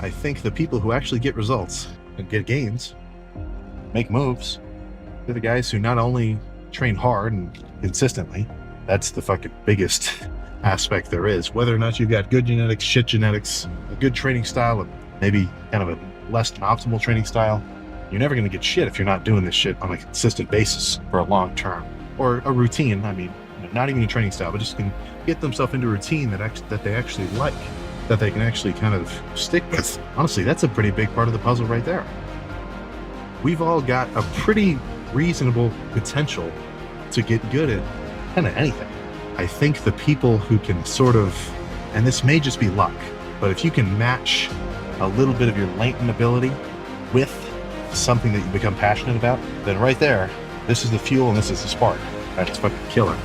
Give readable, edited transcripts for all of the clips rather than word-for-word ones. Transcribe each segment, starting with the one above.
I think the people who actually get results and get gains, make moves, they're the guys who not only train hard and consistently, that's the fucking biggest aspect there is. Whether or not you've got good genetics, shit genetics, a good training style, and maybe kind of a less than optimal training style, you're never going to get shit if you're not doing this shit on a consistent basis for a long term or a routine. I mean, not even a training style, but just can get themselves into a routine that they actually like, that they can actually kind of stick with. Honestly, that's a pretty big part of the puzzle right there. We've all got a pretty reasonable potential to get good at kind of anything. I think the people who can sort of, and this may just be luck, but if you can match a little bit of your latent ability with something that you become passionate about, then right there, this is the fuel and this is the spark. That's fucking killer.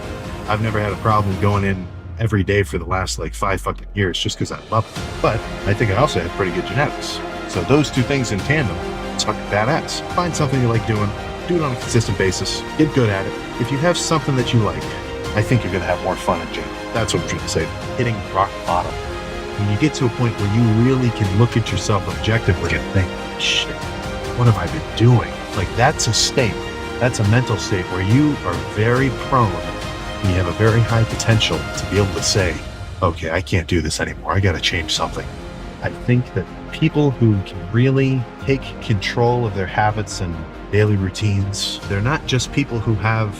I've never had a problem going in every day for the last like 5 fucking years just because I love it. But I think I also have pretty good genetics. So those two things in tandem, it's fucking badass. Find something you like doing, do it on a consistent basis, get good at it. If you have something that you like, I think you're gonna have more fun in general. That's what I'm trying to say. Hitting rock bottom. When you get to a point where you really can look at yourself objectively and think, shit, what have I been doing? Like that's a state, that's a mental state where you are very prone and you have a very high potential to be able to say, okay, I can't do this anymore. I got to change something. I think that people who can really take control of their habits and daily routines, they're not just people who have,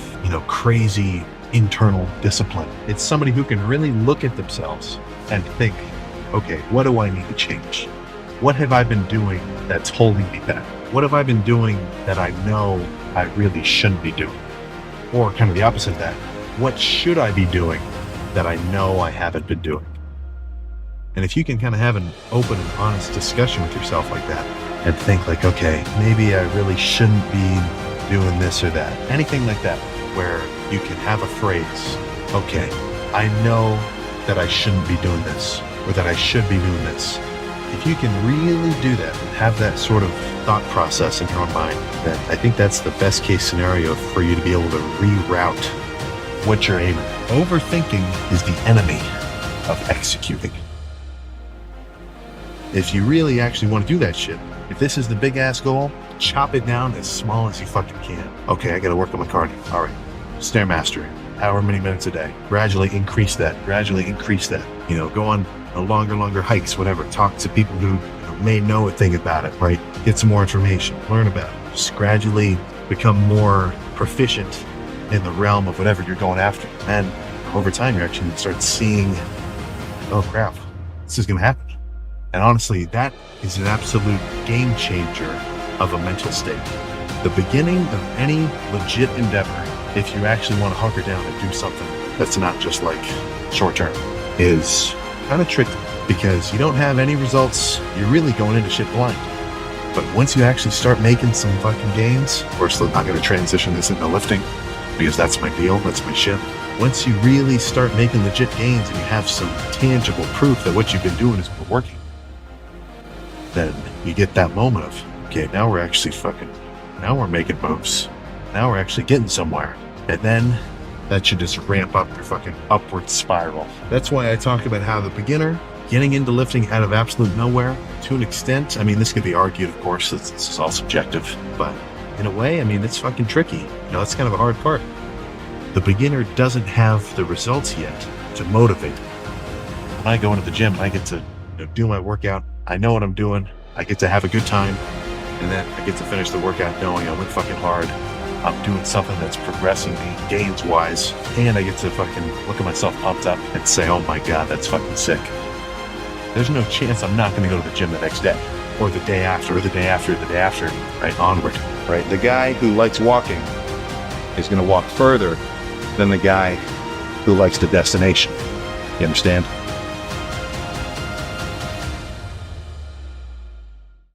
crazy internal discipline. It's somebody who can really look at themselves and think, okay, what do I need to change? What have I been doing that's holding me back? What have I been doing that I know I really shouldn't be doing? Or kind of the opposite of that. What should I be doing that I know I haven't been doing? And if you can kind of have an open and honest discussion with yourself like that and think like, okay, maybe I really shouldn't be doing this or that. Anything like that, where you can have a phrase, okay, I know that I shouldn't be doing this or that I should be doing this. If you can really do that and have that sort of thought process in your own mind, then I think that's the best case scenario for you to be able to reroute what you're aiming at. Overthinking is the enemy of executing. If you really actually want to do that shit, if this is the big ass goal, chop it down as small as you fucking can. Okay, I got to work on my cardio. All right, Stairmaster, however many minutes a day. Gradually increase that. Go on longer hikes, whatever. Talk to people who may know a thing about it, right? Get some more information, learn about it. Just gradually become more proficient in the realm of whatever you're going after. And over time, you're actually going to start seeing, oh crap, this is going to happen. And honestly, that is an absolute game changer of a mental state. The beginning of any legit endeavor, if you actually want to hunker down and do something that's not just like short term, is kind of tricky because you don't have any results. You're really going into shit blind. But once you actually start making some fucking gains, of course, I'm not going to transition this into lifting because that's my deal, that's my shit. Once you really start making legit gains and you have some tangible proof that what you've been doing has been working, then you get that moment of, okay, now we're making moves. Now we're actually getting somewhere. And then that should just ramp up your fucking upward spiral. That's why I talk about how the beginner getting into lifting out of absolute nowhere, to an extent, I mean, this could be argued, of course, this is all subjective, but in a way, I mean, it's fucking tricky. That's kind of a hard part. The beginner doesn't have the results yet to motivate them. When I go into the gym, I get to do my workout. I know what I'm doing. I get to have a good time. And then I get to finish the workout knowing I went fucking hard. I'm doing something that's progressing me gains-wise. And I get to fucking look at myself pumped up and say, oh my God, that's fucking sick. There's no chance I'm not going to go to the gym the next day. Or the day after, or the day after, the day after, right? Onward, right? The guy who likes walking is going to walk further than the guy who likes the destination. You understand?